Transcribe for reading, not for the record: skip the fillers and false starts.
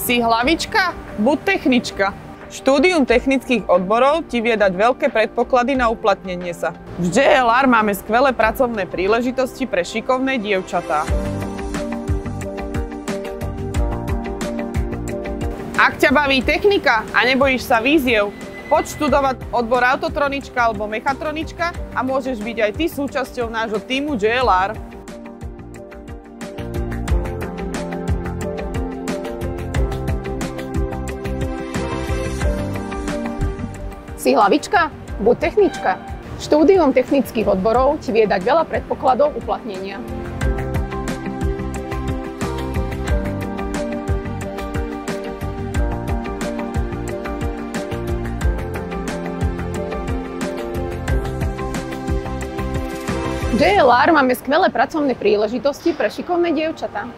Si hlavička? Buď technička. Štúdium technických odborov ti vie dať veľké predpoklady na uplatnenie sa. V JLR máme skvelé pracovné príležitosti pre šikovné dievčatá. Ak ťa baví technika a nebojíš sa výziev, poď študovať odbor autotronička alebo mechatronička a môžeš byť aj ty súčasťou nášho tímu JLR. Si hlavička? Buď technička. Štúdium technických odborov ti vie dať veľa predpokladov uplatnenia. V JLR máme skvelé pracovné príležitosti pre šikovné dievčatá.